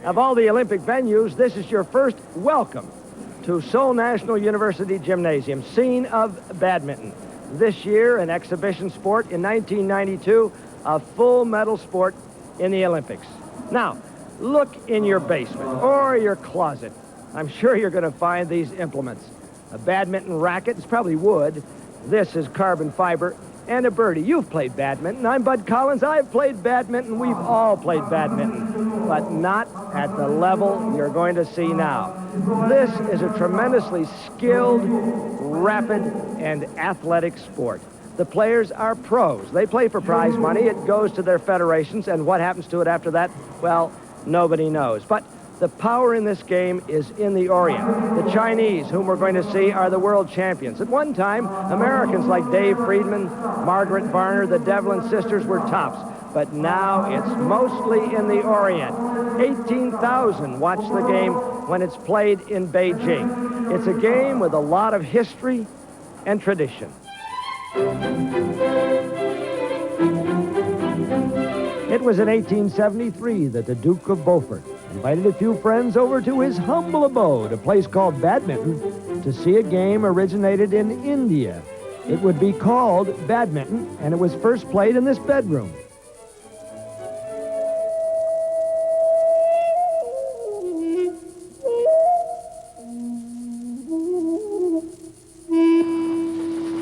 Of all the Olympic venues, this is your first welcome to Seoul National University Gymnasium, scene of badminton. This year, an exhibition sport. In 1992, a full medal sport in the Olympics. Now, look in your basement or your closet. I'm sure you're going to find these implements. A badminton racket is probably wood. This is carbon fiber. And a birdie. You've played badminton. I'm Bud Collins. I've played badminton. We've all played badminton. But not at the level you're going to see now. This is a tremendously skilled, rapid, and athletic sport. The players are pros. They play for prize money. It goes to their federations, and what happens to it after that, well, nobody knows. But the power in this game is in the Orient. The Chinese, whom we're going to see, are the world champions. At one time, Americans like Dave Friedman, Margaret Varner, the Devlin sisters were tops. But now it's mostly in the Orient. 18,000 watch the game when it's played in Beijing. It's a game with a lot of history and tradition. It was in 1873 that the Duke of Beaufort invited a few friends over to his humble abode, a place called Badminton, to see a game originated in India. It would be called Badminton, and it was first played in this bedroom.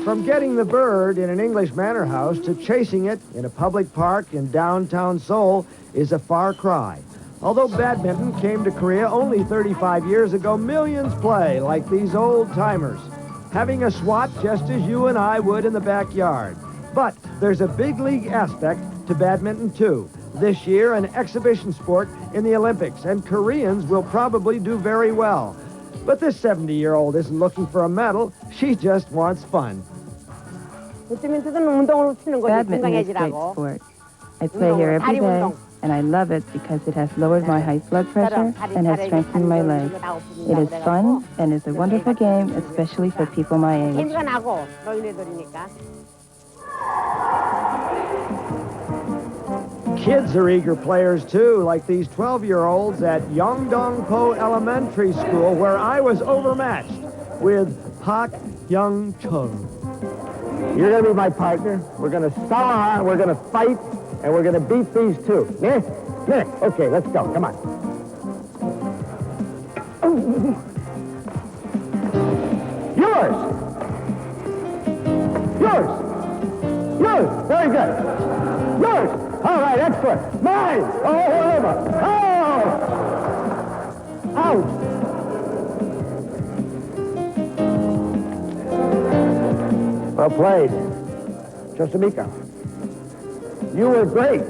From getting the bird in an English manor house to chasing it in a public park in downtown Seoul is a far cry. Although badminton came to Korea only 35 years ago, millions play like these old-timers, having a swat just as you and I would in the backyard. But there's a big league aspect to badminton, too. This year, an exhibition sport in the Olympics, and Koreans will probably do very well. But this 70-year-old isn't looking for a medal. She just wants fun. Badminton is a great sport. I play here every day, and I love it because it has lowered my high blood pressure and has strengthened my legs. It is fun and is a wonderful game, especially for people my age. Kids are eager players, too, like these 12-year-olds at Yongdongpo Elementary School, where I was overmatched with Park Young-chung. You're going to be my partner. We're going to star, we're going to fight, and we're going to beat these two. Yeah? Yeah. Okay, let's go. Come on. Yours. Yours. Yours. Very good. Yours. All right, excellent. Mine. Oh, whatever. Oh. Out. Well played. Josemika. You were great.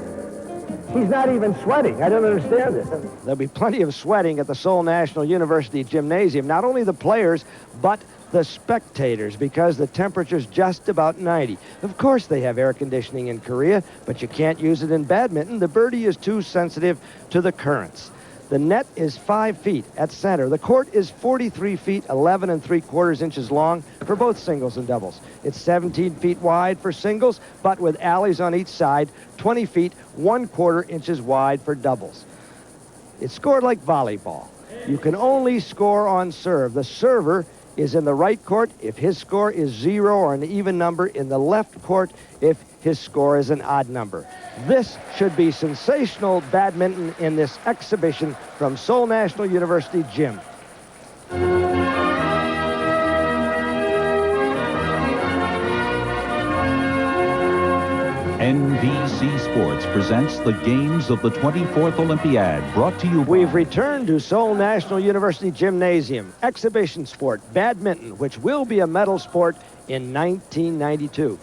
He's not even sweating. I don't understand it. There'll be plenty of sweating at the Seoul National University Gymnasium. Not only the players, but the spectators, because the temperature's just about 90. Of course they have air conditioning in Korea, but you can't use it in badminton. The birdie is too sensitive to the currents. The net is 5 feet at center. The court is 43 feet, 11 3/4 inches long for both singles and doubles. It's 17 feet wide for singles, but with alleys on each side, 20 feet, 1/4 inches wide for doubles. It's scored like volleyball. You can only score on serve. The server is in the right court if his score is 0 or an even number, in the left court if his score is an odd number. This should be sensational badminton in this exhibition from Seoul National University Gym. NBC Sports presents the games of the 24th Olympiad, brought to you. We've returned to Seoul National University Gymnasium, exhibition sport, badminton, which will be a medal sport in 1992.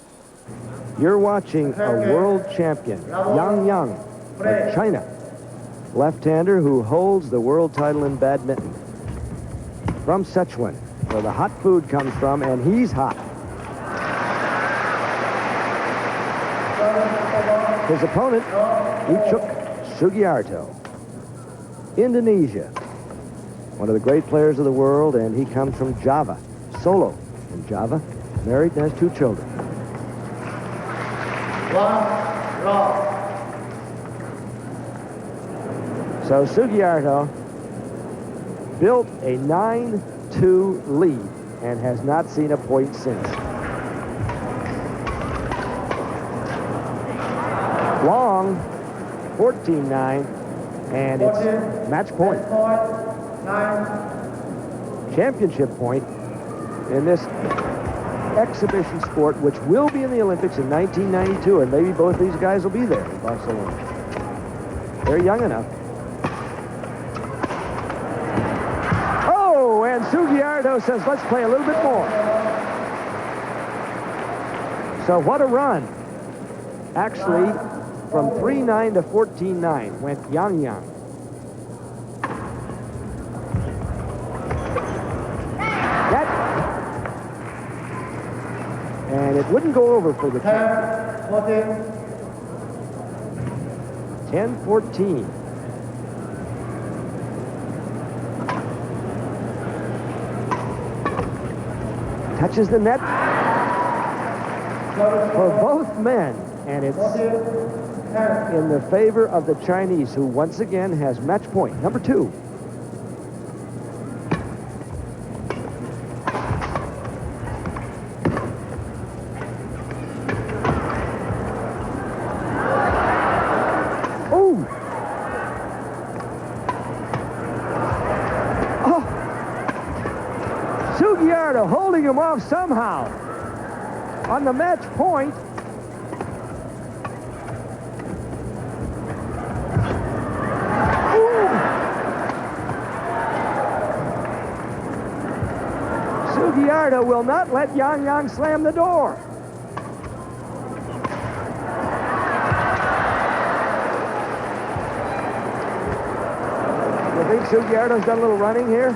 You're watching a world champion, Yang of China, left-hander who holds the world title in badminton. From Sichuan, where the hot food comes from, and he's hot. His opponent, Ichuk Sugiarto. Indonesia, one of the great players of the world, and he comes from Java, Solo in Java, married and has 2 children. So Sugiarto built a 9-2 lead and has not seen a point since. Long, 14-9, and it's match point. Championship point in this exhibition sport, which will be in the Olympics in 1992, and maybe both these guys will be there in Barcelona. They're young enough. Oh, and Sugiarto says, let's play a little bit more. So what a run. Actually, from 3-9 to 14-9 went Yang. And it wouldn't go over for the 10-14. Touches the net for both men, and it's in the favor of the Chinese, who once again has match point, number 2. Sugiarto holding him off somehow on the match point. Ooh. Sugiarto will not let Yang slam the door. You think Sugiarto's done a little running here?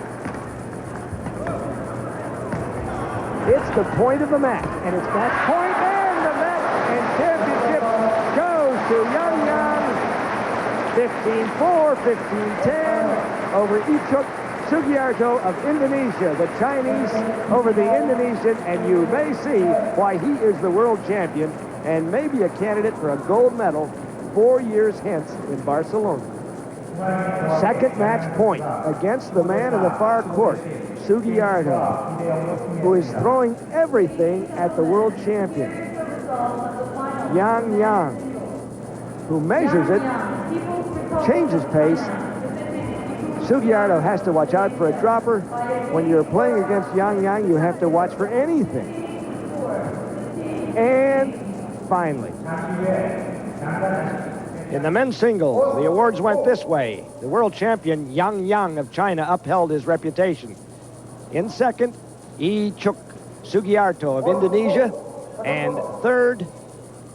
It's the point of the match, and it's match point, and the match and championship goes to Yang. 15-4, 15-10 over Ichuk Sugiarto of Indonesia. The Chinese over the Indonesian, and you may see why he is the world champion and maybe a candidate for a gold medal 4 years hence in Barcelona. Second match point against the man in the far court, Sugiarto, who is throwing everything at the world champion. Yang, who measures it, changes pace. Sugiarto has to watch out for a dropper. When you're playing against Yang, you have to watch for anything. And finally, in the men's singles, the awards went this way. The world champion, Yang of China, upheld his reputation. In second, Ichuk Sugiarto of Indonesia. And third,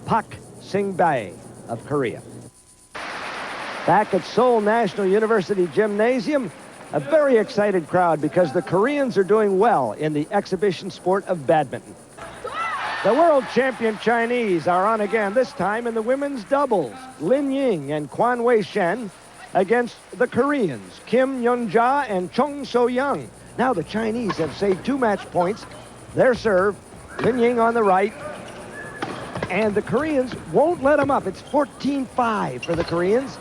Pak Sing-bae of Korea. Back at Seoul National University Gymnasium, a very excited crowd because the Koreans are doing well in the exhibition sport of badminton. The world champion Chinese are on again, this time in the women's doubles. Lin Ying and Kwan Wei Shen against the Koreans, Kim Yeon-ja and Chung So-young. Now the Chinese have saved 2 match points. Their serve, Lin Ying on the right, and the Koreans won't let them up. It's 14-5 for the Koreans.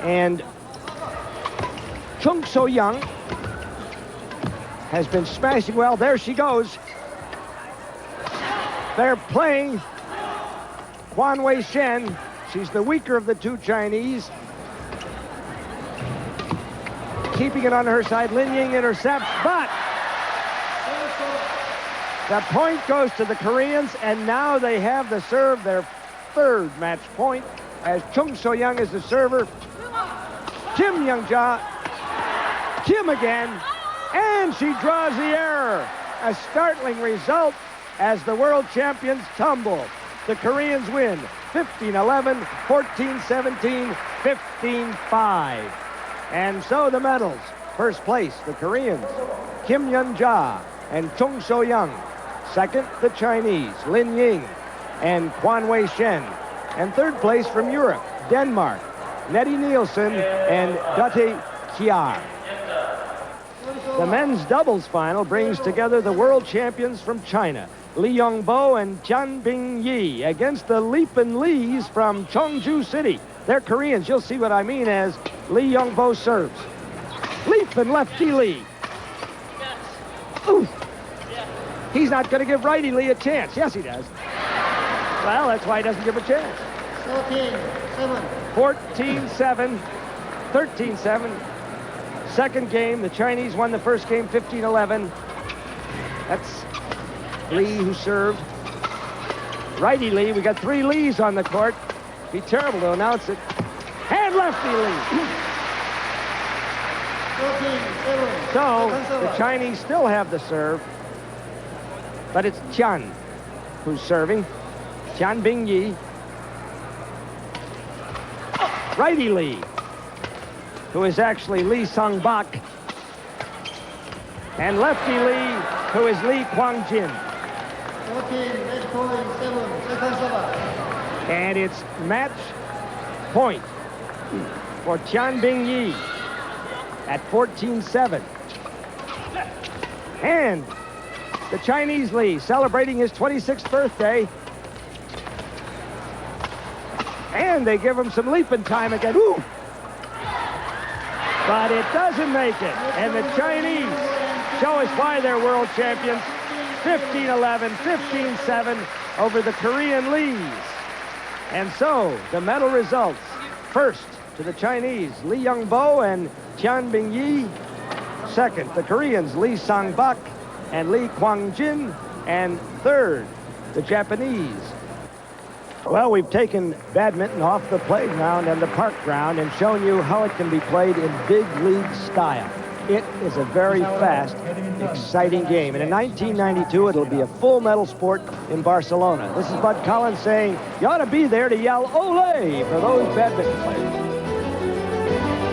And Chung So-young has been smashing well. There she goes. They're playing Kwan Wei Shen. She's the weaker of the 2 Chinese. Keeping it on her side. Lin Ying intercepts, but the point goes to the Koreans, and now they have the serve, their 3rd match point, as Chung So-young is the server. Kim Yeon-ja, Kim again, and she draws the error. A startling result as the world champions tumble. The Koreans win 15-11, 14-17, 15-5. And so the medals. First place, the Koreans, Kim Yeon-ja and Chung So-young. Second, the Chinese, Lin Ying and Kwan Wei Shen. And third place from Europe, Denmark, Nettie Nielsen and Date Kiar. The men's doubles final brings together the world champions from China, Li Yongbo and Tianbing Yi, against the Leapin' Lees from Chongju City. They're Koreans. You'll see what I mean as Lee Young-bo serves. Leap and lefty Lee. Ooh. He's not going to give righty Lee a chance. Yes, he does. Well, that's why he doesn't give a chance. 14-7. 13-7. Second game, the Chinese won the first game 15-11. That's Lee who served. Righty Lee. We got 3 Lees on the court. Be terrible to announce it. And lefty Lee. So the Chinese still have the serve, but it's Tian who's serving. Tian Bingyi. Righty Lee, who is actually Lee Sung-bak. And lefty Lee, who is Lee Kwang-jin. And it's match point for Tian Bingyi at 14-7. And the Chinese Lee celebrating his 26th birthday. And they give him some leaping time again. Woo! But it doesn't make it. And the Chinese show us why they're world champions. 15-11, 15-7 over the Korean Lees. And so the medal results. First to the Chinese, Lee Young-bo and Tian Bingyi. Second, the Koreans, Lee Sang-bak and Lee Kwang-jin. And third, the Japanese. Well, we've taken badminton off the playground and the park ground and shown you how it can be played in big league style. It is a very fast, exciting game. And in 1992, it'll be a full medal sport in Barcelona. This is Bud Collins saying, you ought to be there to yell, "Ole!" for those badminton players.